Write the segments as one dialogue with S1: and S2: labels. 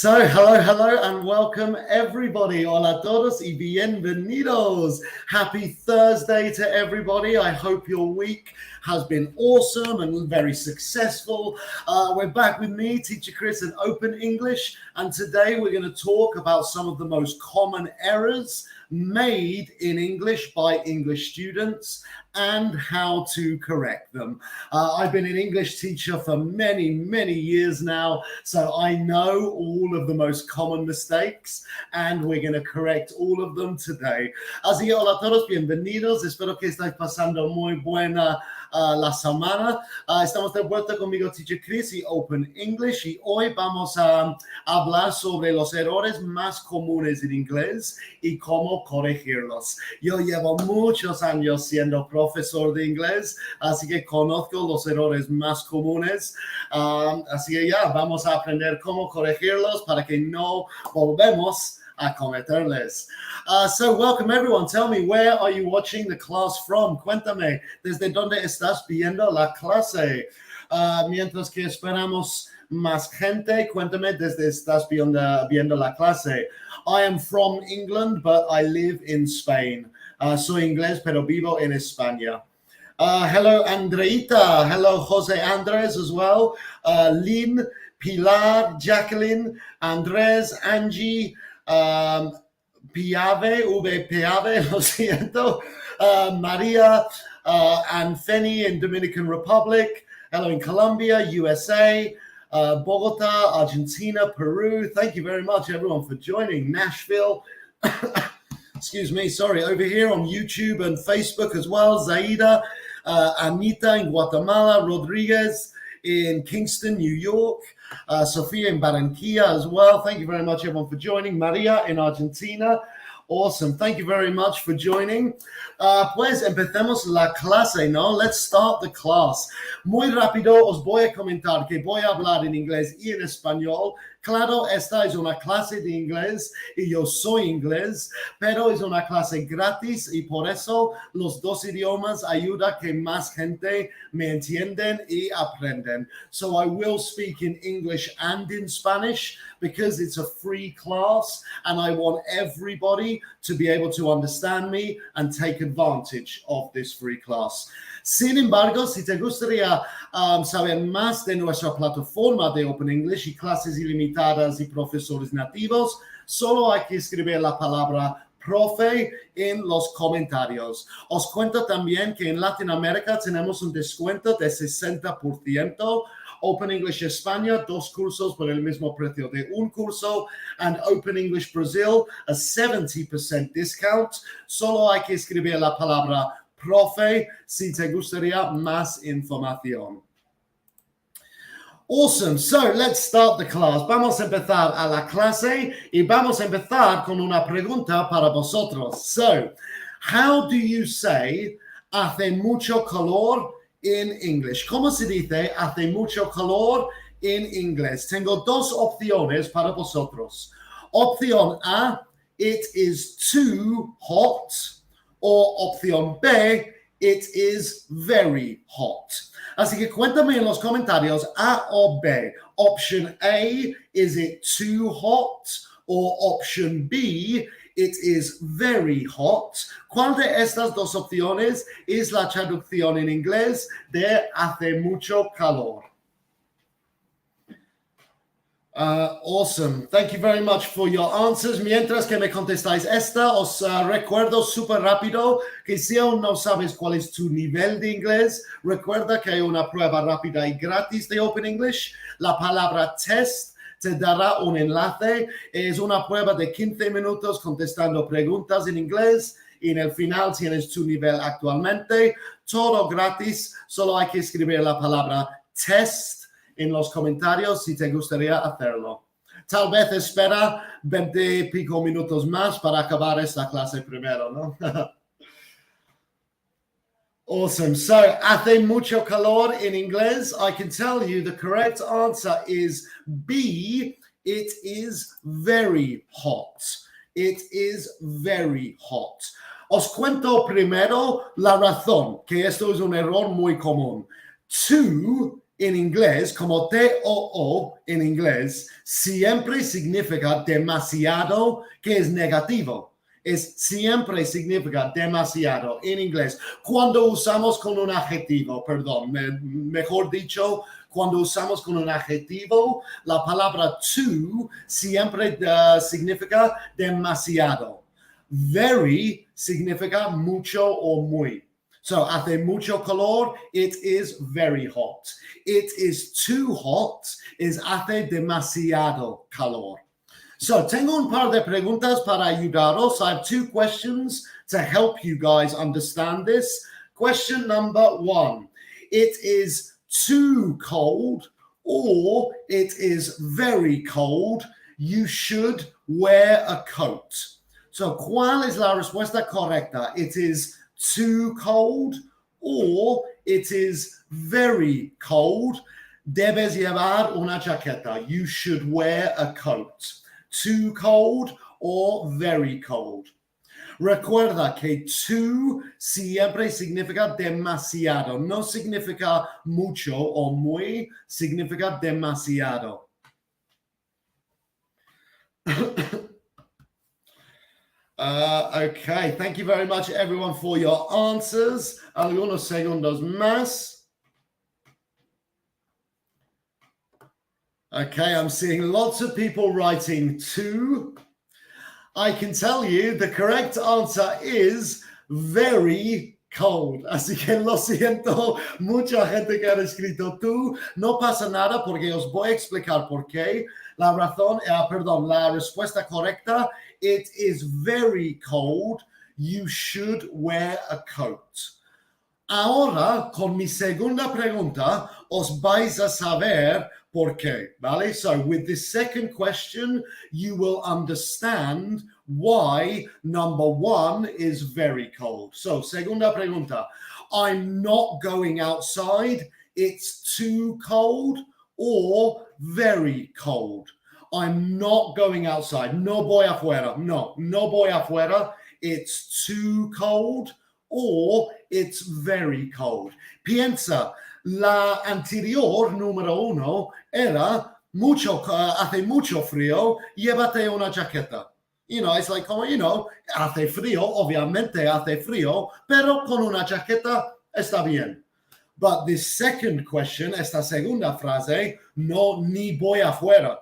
S1: Hello, and welcome everybody. Hola a todos y bienvenidos. Happy Thursday to everybody. I hope your week has been awesome and very successful. We're back with me, Teacher Chris, in Open English, and today we're going to talk about some of the most common errors made in English by English students and how to correct them. I've been an English teacher for many years now, so I know all of the most common mistakes and we're going to correct all of them today. Así que hola a todos, bienvenidos. Espero que estáis pasando muy buena la semana. Estamos de vuelta conmigo, Teacher Chris y Open English, y hoy vamos a hablar sobre los errores más comunes en inglés y cómo corregirlos. Yo llevo muchos años siendo profesor de inglés, así que conozco los errores más comunes. Así que vamos a aprender cómo corregirlos para que no volvemos a cometerles. So welcome everyone. Tell me, where are you watching the class from? Cuéntame, ¿desde dónde estás viendo la clase? Mientras que esperamos más gente, cuéntame desde estás viendo la clase. I am from England, but I live in Spain. Soy inglés, pero vivo en España. Hello, Andreita. Hello, Jose Andres as well. Lynn, Pilar, Jacqueline, Andres, Angie, Piave, lo siento, Maria, and Feni in Dominican Republic. Hello in Colombia, USA, Bogota, Argentina, Peru. Thank you very much, everyone, for joining. Nashville, excuse me, sorry, over here on YouTube and Facebook as well. Zaida, Anita in Guatemala, Rodriguez in Kingston, New York, Sofia in Barranquilla as well. Thank you very much, everyone, for joining. Maria in Argentina. Awesome. Thank you very much for joining. Pues empecemos la clase, ¿no? Let's start the class. Muy rápido os voy a comentar que voy a hablar en inglés y en español. Claro, esta es una clase de inglés y yo soy inglés, pero es una clase gratis y por eso los dos idiomas ayudan a que más gente me entienden y aprenden. So I will speak in English and in Spanish because it's a free class and I want everybody to be able to understand me and take advantage of this free class. Sin embargo, si te gustaría saber más de nuestra plataforma de Open English y clases ilimitadas y profesores nativos, solo hay que escribir la palabra profe en los comentarios. Os cuento también que en Latinoamérica tenemos un descuento de 60%. Open English España, 2 cursos por el mismo precio de un curso, and Open English Brazil, a 70% discount. Solo hay que escribir la palabra profe si te gustaría más información. Awesome. So let's start the class. Vamos a empezar a la clase y vamos a empezar con una pregunta para vosotros. So, how do you say hace mucho calor in English? ¿Cómo se dice hace mucho calor en inglés? Tengo dos opciones para vosotros. Opción A, it is too hot. O opción B, it is very hot. Así que cuéntame en los comentarios A o B. Option A, is it too hot? Or option B, it is very hot. ¿Cuál de estas dos opciones es la traducción en inglés de hace mucho calor? Awesome. Thank you very much for your answers. Mientras que me contestáis esta, os recuerdo súper rápido que si aún no sabes cuál es tu nivel de inglés, recuerda que hay una prueba rápida y gratis de Open English. La palabra test te dará un enlace. Es una prueba de 15 minutos contestando preguntas en inglés y en el final tienes tu nivel actualmente. Todo gratis. Solo hay que escribir la palabra test en los comentarios si te gustaría hacerlo. Tal vez espera 20 y pico minutos más para acabar esta clase primero, ¿no? Awesome. So, hace mucho calor in inglés. I can tell you the correct answer is B. It is very hot. It is very hot. Os cuento primero la razón, que esto es un error muy común. Too en inglés, como T-O-O en inglés, siempre significa demasiado, que es negativo. Siempre significa demasiado en inglés. Cuando usamos con un adjetivo, perdón, mejor dicho, cuando usamos con un adjetivo, la palabra too siempre significa demasiado. Very significa mucho o muy. So, hace mucho calor, it is very hot. It is too hot, is hace demasiado calor. So, tengo un par de preguntas para ayudaros. I have two questions to help you guys understand this. Question number one. It is too cold or it is very cold. You should wear a coat. So, ¿cuál es la respuesta correcta? It is too cold or it is very cold. Debes llevar una chaqueta. You should wear a coat. Too cold or very cold. Recuerda que too siempre significa demasiado. No significa mucho o muy, significa demasiado. Okay, thank you very much, everyone, for your answers. Algunos segundos más. Okay, I'm seeing lots of people writing too. I can tell you the correct answer is very cold. Así que lo siento, mucha gente que ha escrito tú. No pasa nada porque os voy a explicar por qué. La respuesta correcta, it is very cold. You should wear a coat. Ahora, con mi segunda pregunta, os vais a saber por qué, ¿vale? So, with this second question, you will understand why number one is very cold. So, segunda pregunta. I'm not going outside. It's too cold or very cold. I'm not going outside. No voy afuera. No voy afuera. It's too cold or it's very cold. Piensa, la anterior, número uno, era hace mucho frío, llévate una chaqueta. You know, it's like, hace frío, obviamente hace frío, pero con una chaqueta está bien. But the second question, esta segunda frase, no, ni voy afuera,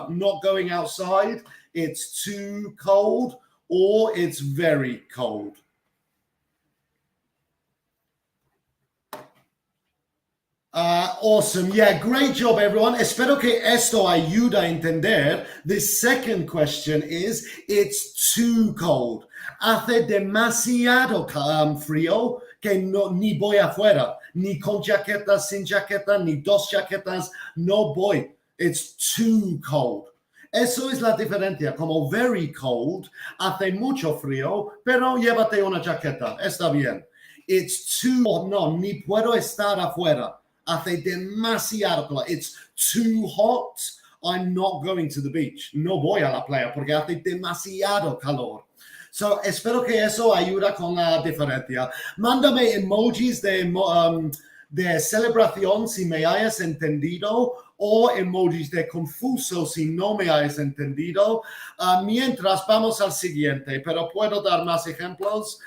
S1: not going outside, it's too cold or it's very cold. Awesome. Yeah, great job, everyone. Espero que esto ayuda a entender. The second question is, it's too cold. Hace demasiado frío que ni voy afuera. Ni con chaqueta, sin chaqueta, ni dos chaquetas. No voy. It's too cold. Eso es la diferencia. Como very cold, hace mucho frío, pero llévate una chaqueta. Está bien. It's too, no, ni puedo estar afuera. Hace demasiado calor. It's too hot. I'm not going to the beach. No voy a la playa porque hace demasiado calor. So, espero que eso ayuda con la diferencia. Mándame emojis de celebración si me hayas entendido o emojis de confuso si no me hayas entendido. Mientras vamos al siguiente, pero puedo dar más ejemplos,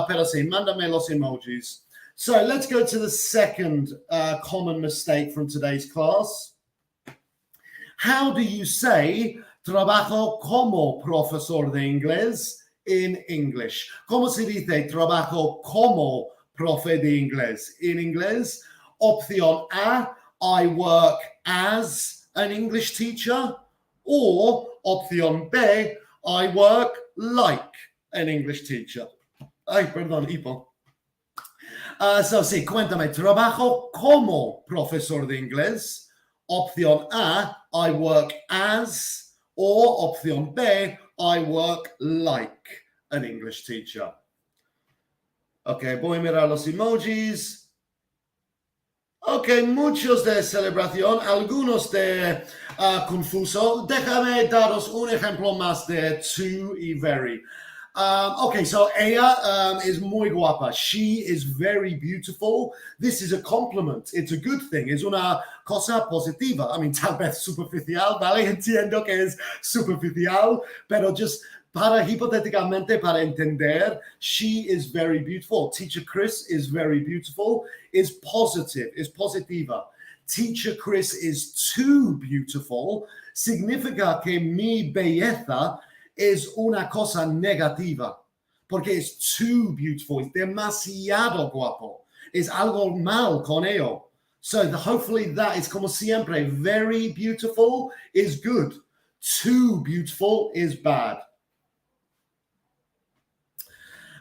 S1: pero sí, mándame los emojis. So let's go to the second common mistake from today's class. How do you say trabajo como profesor de inglés in English? ¿Cómo se dice trabajo como profe de inglés in inglés? Opción A, I work as an English teacher. Or opción B, I work like an English teacher. Ay, perdón, hipo. So, sí, cuéntame, trabajo como profesor de inglés. Opción A, I work as, or opción B, I work like an English teacher. Ok, voy a mirar los emojis. Ok, muchos de celebración, algunos de confuso. Déjame daros un ejemplo más de to y very. Okay, so ella is muy guapa. She is very beautiful. This is a compliment. It's a good thing. Es una cosa positiva. I mean, tal vez superficial, ¿vale? Entiendo que es superficial, pero just para hipotéticamente, para entender, she is very beautiful. Teacher Chris is very beautiful, is positive, is positiva. Teacher Chris is too beautiful. Significa que mi belleza es una cosa negativa, porque es too beautiful, es demasiado guapo, es algo mal con ello. So hopefully that is como siempre, very beautiful is good, too beautiful is bad.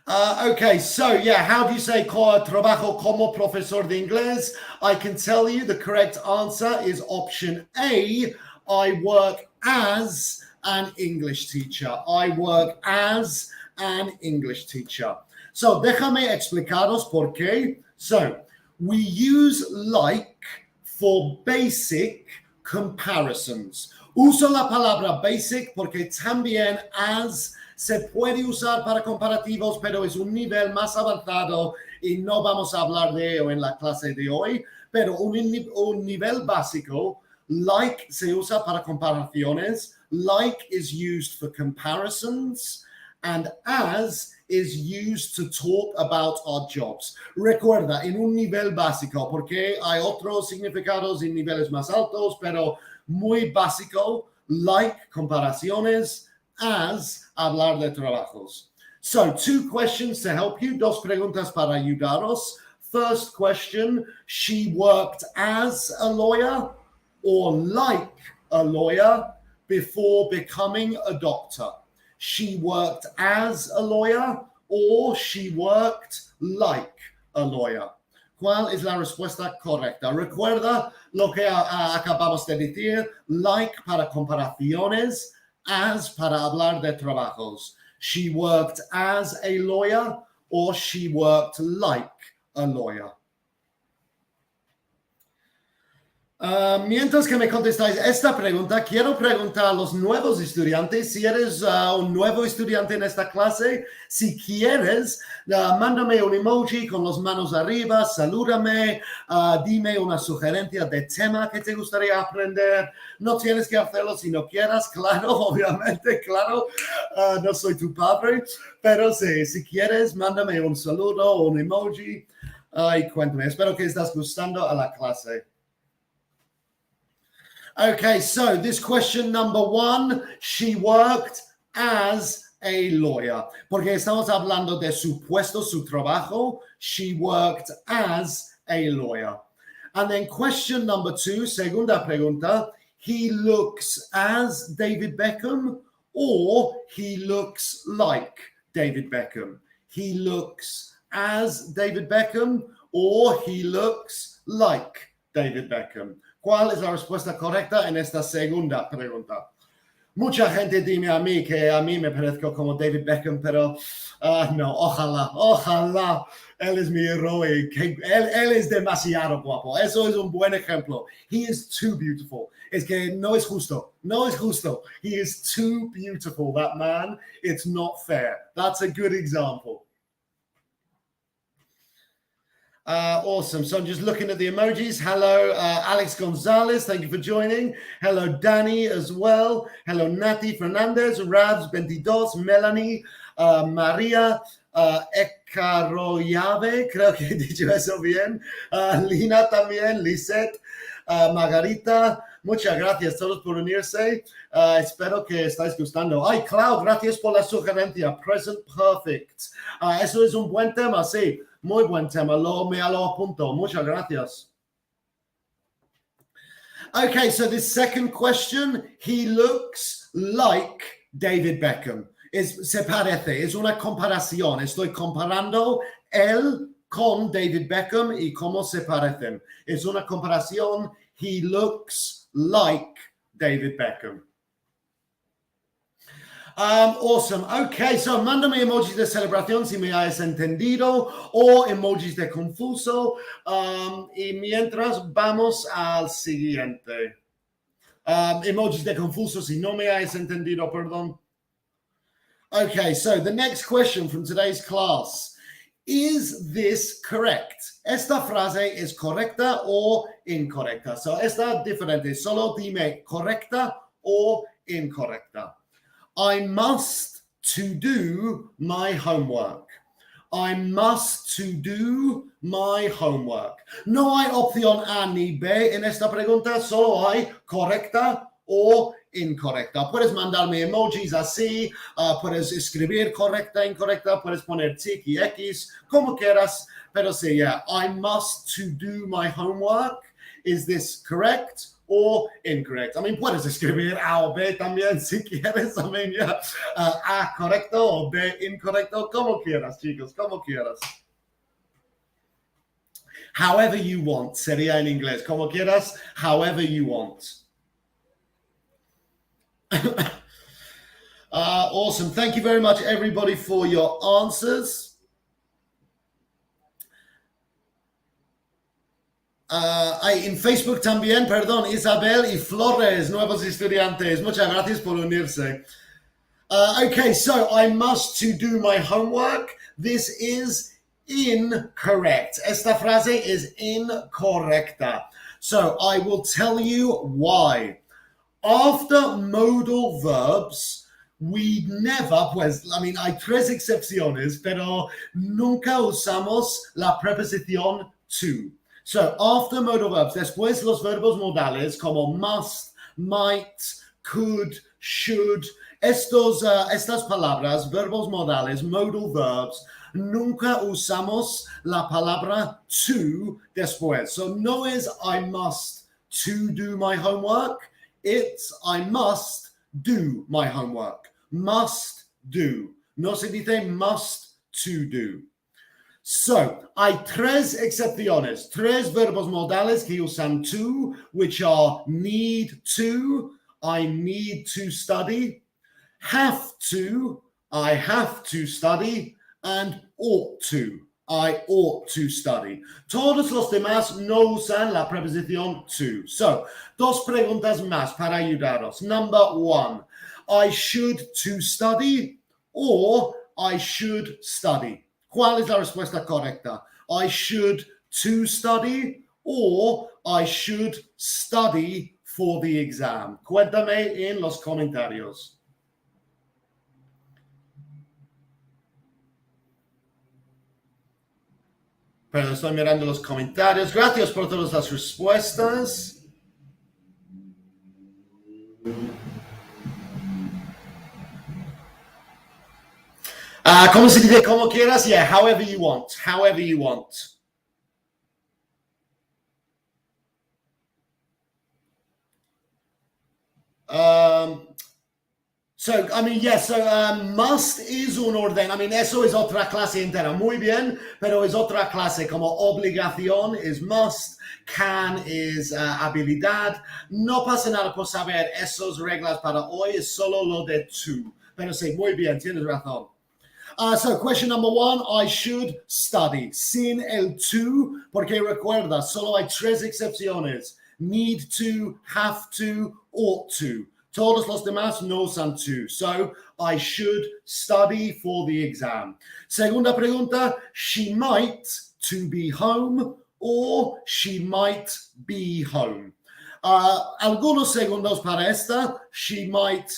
S1: Okay, so yeah, how do you say trabajo como profesor de inglés? I can tell you the correct answer is option A. I work as an English teacher. I work as an English teacher. So déjame explicaros por qué. So we use like for basic comparisons. Uso la palabra basic porque también as se puede usar para comparativos, pero es un nivel más avanzado y no vamos a hablar de ello en la clase de hoy. Pero un nivel básico, like se usa para comparaciones, like is used for comparisons, and as is used to talk about our jobs. Recuerda, en un nivel básico, porque hay otros significados en niveles más altos, pero muy básico, like comparaciones, as hablar de trabajos. So 2 questions to help you, dos preguntas para ayudaros. First question, she worked as a lawyer or like a lawyer before becoming a doctor. She worked as a lawyer or she worked like a lawyer. ¿Cuál es la respuesta correcta? Recuerda lo que acabamos de decir, like para comparaciones, as para hablar de trabajos. She worked as a lawyer or she worked like a lawyer. Mientras que me contestáis esta pregunta, quiero preguntar a los nuevos estudiantes, si eres un nuevo estudiante en esta clase, si quieres, mándame un emoji con las manos arriba, salúdame, dime una sugerencia de tema que te gustaría aprender. No tienes que hacerlo si no quieras, claro, obviamente, claro, no soy tu padre, pero sí, si quieres, mándame un saludo o un emoji y cuéntame. Espero que estás gustando a la clase. Okay, so this question number 1, she worked as a lawyer. Porque estamos hablando de su puesto, su trabajo. She worked as a lawyer. And then question number 2, segunda pregunta, he looks as David Beckham or he looks like David Beckham. He looks as David Beckham or he looks like David Beckham. ¿Cuál es la respuesta correcta en esta segunda pregunta? Mucha gente dime a mí que a mí me parezco como David Beckham, pero no, ojalá. Él es mi héroe. Él es demasiado guapo. Eso es un buen ejemplo. He is too beautiful. Es que no es justo. He is too beautiful, that man. It's not fair. That's a good example. Awesome. So I'm just looking at the emojis. Hello, Alex Gonzalez. Thank you for joining. Hello, Danny as well. Hello, Nati Fernandez, Rabs 22, Melanie, María, Ecaroyave. Creo que he dicho eso bien. Lina también, Lisette, Margarita. Muchas gracias a todos por unirse. Espero que estáis gustando. Ay, Clau, gracias por la sugerencia. Present perfect. Eso es un buen tema, sí. Muy buen tema. Me lo apunto. Muchas gracias. Okay, so this second question. He looks like David Beckham. Se parece. Es una comparación. Estoy comparando él con David Beckham y cómo se parecen. Es una comparación. He looks like David Beckham. Awesome. Okay, so mándame emojis de celebración si me hayas entendido o emojis de confuso. Y mientras vamos al siguiente. Emojis de confuso si no me hayas entendido, perdón. Okay, so the next question from today's class. Is this correct? Esta frase es correcta o incorrecta. So esta diferente. Solo dime correcta o incorrecta. I must to do my homework. I must to do my homework. No hay opción A ni B en esta pregunta, solo hay correcta o incorrecta. Puedes mandarme emojis así, puedes escribir correcta, incorrecta, puedes poner tic y X, como quieras, pero sí, yeah, I must to do my homework. Is this correct or incorrect? I mean, puedes escribir A o B también si quieres. I mean, yeah, A correcto o B incorrecto, como quieras, chicos, como quieras. However you want, sería en inglés. Como quieras, however you want. Awesome. Thank you very much, everybody, for your answers. En Facebook también, perdón, Isabel y Flores, nuevos estudiantes. Muchas gracias por unirse. Okay, so I must to do my homework. This is incorrect. Esta frase is incorrecta. So I will tell you why. After modal verbs, we never, pues, I mean, hay tres excepciones, pero nunca usamos la preposición to. So, after modal verbs, después los verbos modales como must, might, could, should, estas palabras, verbos modales, modal verbs, nunca usamos la palabra to después. So, no es I must to do my homework. It's I must do my homework. Must do. No se dice must to do. So, hay tres excepciones, tres verbos modales que usan to, which are need to, I need to study, have to, I have to study, and ought to, I ought to study. Todos los demás no usan la preposición to. So, dos preguntas más para ayudaros. Number one, I should to study or I should study. ¿Cuál es la respuesta correcta? I should to study or I should study for the exam. Cuéntame en los comentarios. Pero estoy mirando los comentarios. Gracias por todas las respuestas. ¿Cómo se dice? Como quieras. Yeah, however you want. However you want. So, I mean, yes, must is un orden. I mean, eso es otra clase entera. Muy bien, pero es otra clase. Como obligación es must, can es habilidad. No pasa nada por saber esas reglas para hoy. Es solo lo de to. Pero sí, muy bien, tienes razón. So, question number one, I should study. Sin el to, porque recuerda, solo hay tres excepciones. Need to, have to, ought to. Todos los demás no usan to. So, I should study for the exam. Segunda pregunta, she might to be home or she might be home. Algunos segundos para esta. She might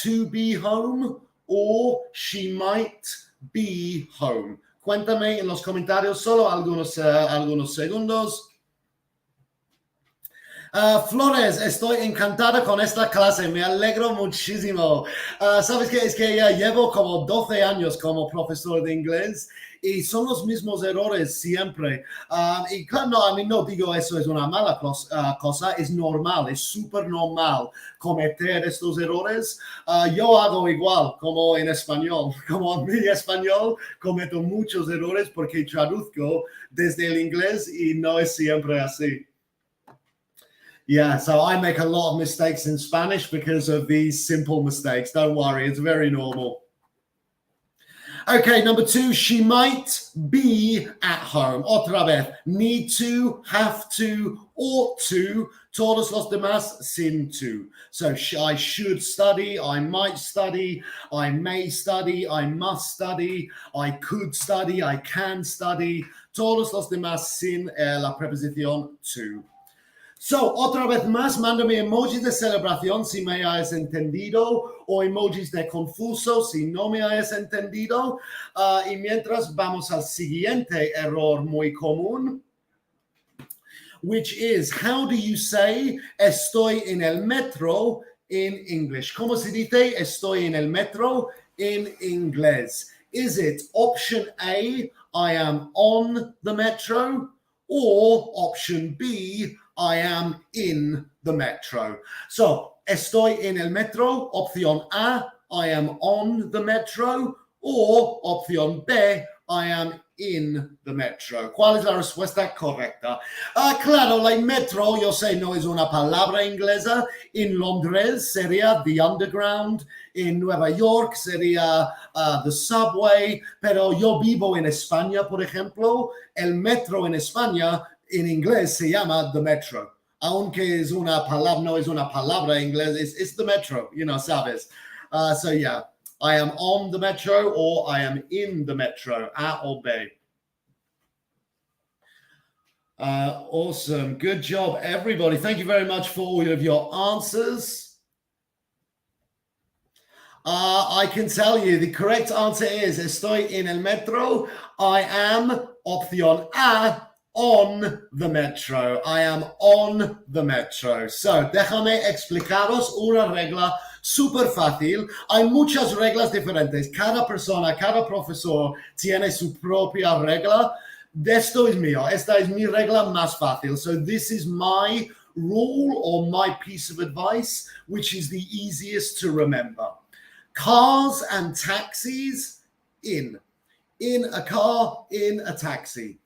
S1: to be home or she might be home. Cuéntame en los comentarios solo algunos segundos. Flores, estoy encantada con esta clase, me alegro muchísimo. ¿Sabes qué? Es que ya llevo como 12 años como profesor de inglés y son los mismos errores siempre. Y claro, no, a mí no digo eso es una mala cosa, es normal, es súper normal cometer estos errores. Yo hago igual como en español, como en mi español cometo muchos errores porque traduzco desde el inglés y no es siempre así. Yeah, so I make a lot of mistakes in Spanish because of these simple mistakes. Don't worry, it's very normal. Okay, number 2, she might be at home. Otra vez, need to, have to, ought to, todos los demás sin to. So I should study, I might study, I may study, I must study, I could study, I can study. Todos los demás sin la preposición to. So, otra vez más, mándame emojis de celebración si me hayas entendido o emojis de confuso si no me hayas entendido. Y mientras vamos al siguiente error muy común, which is, how do you say estoy en el metro in English? ¿Cómo se dice estoy en el metro in inglés? Is it option A, I am on the metro, or option B, I am in the metro? So, estoy en el metro, opción A, I am on the metro, or opción B, I am in the metro. ¿Cuál es la respuesta correcta? Claro, la metro, yo sé, no es una palabra inglesa. En Londres sería the underground. En Nueva York sería the subway. Pero yo vivo en España, por ejemplo. El metro en España, en inglés, se llama the metro. Aunque es una palabra, no es una palabra inglesa, it's the metro, sabes. So yeah. I am on the metro or I am in the metro, A or B. Awesome. Good job, everybody. Thank you very much for all of your answers. I can tell you the correct answer is estoy en el metro. I am, opción A, on the metro. I am on the metro. So, déjame explicaros una regla súper fácil. Hay muchas reglas diferentes. Cada persona, cada profesor tiene su propia regla. Esto es mío. Esta es mi regla más fácil. So this is my rule or my piece of advice, which is the easiest to remember. Cars and taxis, in. In a car, in a taxi.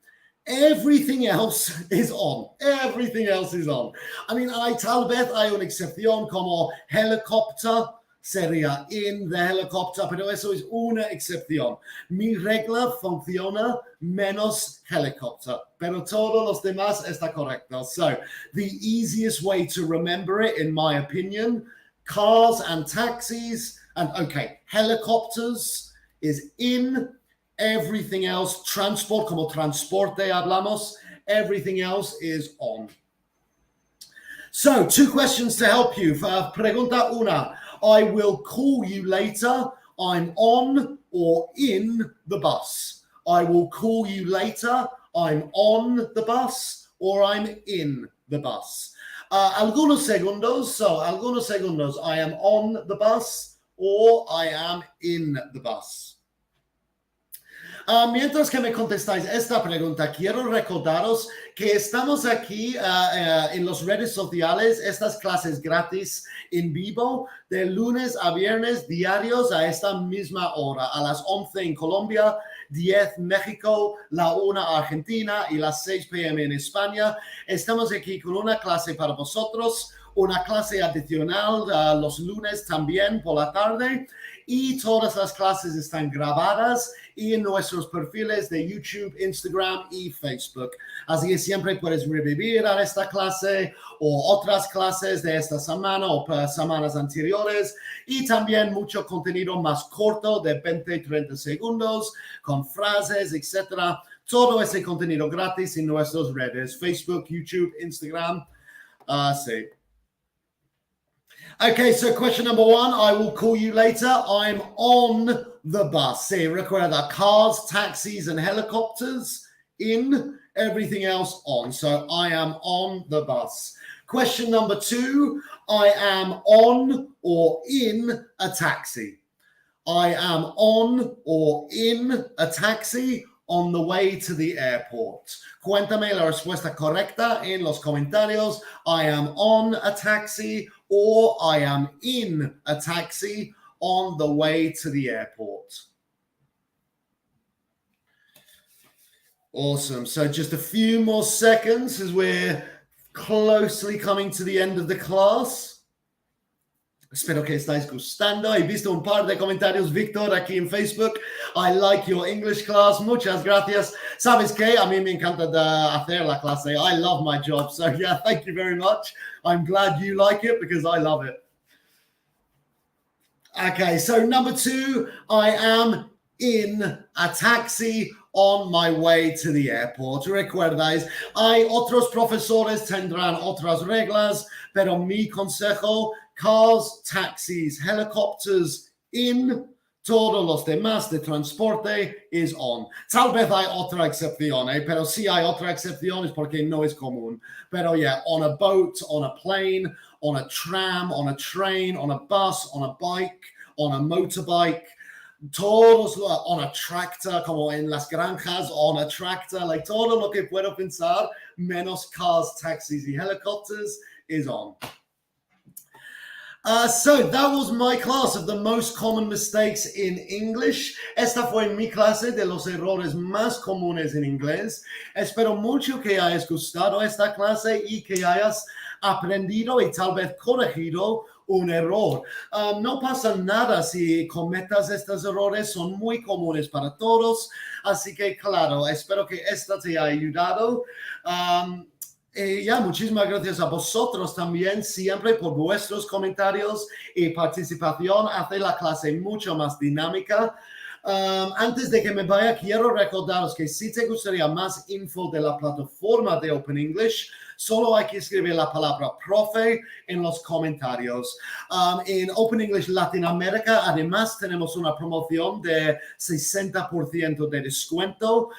S1: Everything else is on. Everything else is on. I mean, tal vez hay una excepción como helicóptero, sería in the helicopter, pero eso es una excepción. Mi regla funciona menos helicóptero, pero todos los demás está correcto. So, the easiest way to remember it, in my opinion, cars and taxis, and okay, helicopters is in. Everything else, transport, como transporte hablamos, everything else is on. So, 2 questions to help you. Pregunta una, I will call you later. I'm on or in the bus. I will call you later. I'm on the bus or I'm in the bus. Algunos segundos. I am on the bus or I am in the bus. Mientras que me contestáis esta pregunta, quiero recordaros que estamos aquí en las redes sociales, estas clases gratis en vivo, de lunes a viernes diarios a esta misma hora, a las 11 en Colombia, 10 México, la 1 Argentina y las 6 p.m. en España. Estamos aquí con una clase para vosotros, una clase adicional los lunes también por la tarde. Y todas las clases están grabadas y en nuestros perfiles de YouTube, Instagram y Facebook. Así que siempre puedes revivir a esta clase o otras clases de esta semana o semanas anteriores. Y también mucho contenido más corto de 20-30 segundos con frases, etc. Todo ese contenido gratis en nuestras redes, Facebook, YouTube, Instagram. Sí. Okay, so question number 1, I will call you later. I'm on the bus. See, recuerda, cars, taxis, and helicopters in, everything else on. So I am on the bus. Question number 2, I am on or in a taxi. I am on or in a taxi on the way to the airport. Cuéntame la respuesta correcta en los comentarios. I am on a taxi or I am in a taxi on the way to the airport. Awesome. So just a few more seconds as we're closely coming to the end of the class. Espero que estáis gustando. He visto un par de comentarios, Víctor, aquí en Facebook. I like your English class. Muchas gracias. ¿Sabes qué? A mí me encanta hacer la clase. I love my job. So yeah, thank you very much. I'm glad you like it because I love it. Okay, so number 2, I am in a taxi on my way to the airport. Recuerdáis, hay otros profesores tendrán otras reglas, pero mi consejo, cars, taxis, helicopters, in, todos los demás de transporte is on. Tal vez hay otra excepción, pero si hay otra excepción es porque no es común. Pero yeah, on a boat, on a plane, on a tram, on a train, on a bus, on a bike, on a motorbike, todos, on a tractor, como en las granjas, on a tractor, like todo lo que puedo pensar, menos cars, taxis y helicopters, is on. So that was my class of the most common mistakes in English. Esta fue mi clase de los errores más comunes en inglés. Espero mucho que hayas gustado esta clase y que hayas aprendido y tal vez corregido un error. No pasa nada si cometas estos errores, son muy comunes para todos. Así que claro, espero que esta te haya ayudado. Muchísimas gracias a vosotros también, siempre por vuestros comentarios y participación. Hace la clase mucho más dinámica. Antes de que me vaya, quiero recordaros que si te gustaría más info de la plataforma de Open English, solo hay que escribir la palabra profe en los comentarios. En Open English Latinoamérica, además, tenemos una promoción de 60% de descuento.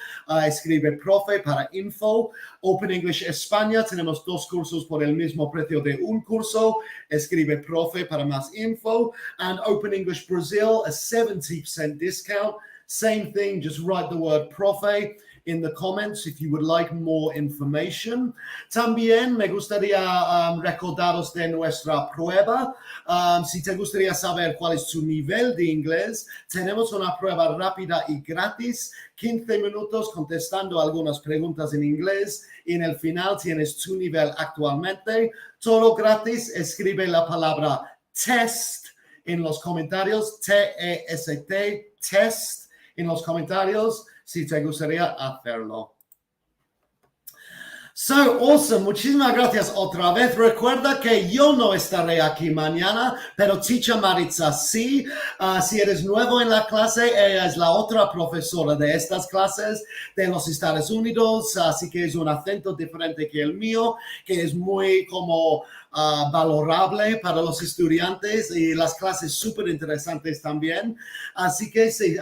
S1: Escribe profe para info. Open English España, tenemos 2 cursos por el mismo precio de un curso. Escribe profe para más info. And Open English Brazil, a 70% discount. Same thing, just write the word profe in the comments if you would like more information. También me gustaría recordaros de nuestra prueba. Si te gustaría saber cuál es tu nivel de inglés, tenemos una prueba rápida y gratis, 15 minutos contestando algunas preguntas en inglés y en el final tienes tu nivel actualmente. Todo gratis. Escribe la palabra test en los comentarios, T-E-S-T, test en los comentarios, si te gustaría hacerlo. So awesome. Muchísimas gracias otra vez. Recuerda que yo no estaré aquí mañana, pero Teacher Maritza sí. Si eres nuevo en la clase, ella es la otra profesora de estas clases de los Estados Unidos, así que es un acento diferente que el mío, que es muy como valorable para los estudiantes y las clases súper interesantes también. Así que sí,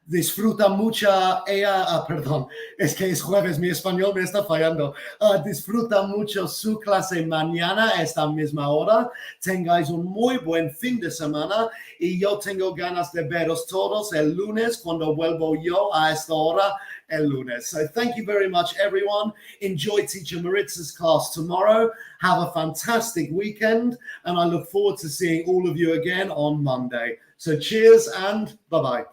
S1: disfruta mucho ella, perdón, es que es jueves, mi español me está fallando. Disfruta mucho su clase mañana a esta misma hora. Tengáis un muy buen fin de semana y yo tengo ganas de veros todos el lunes cuando vuelvo yo a esta hora el lunes. So thank you very much, everyone. Enjoy Teacher Maritza's class tomorrow. Have a fantastic weekend and I look forward to seeing all of you again on Monday. So cheers and bye-bye.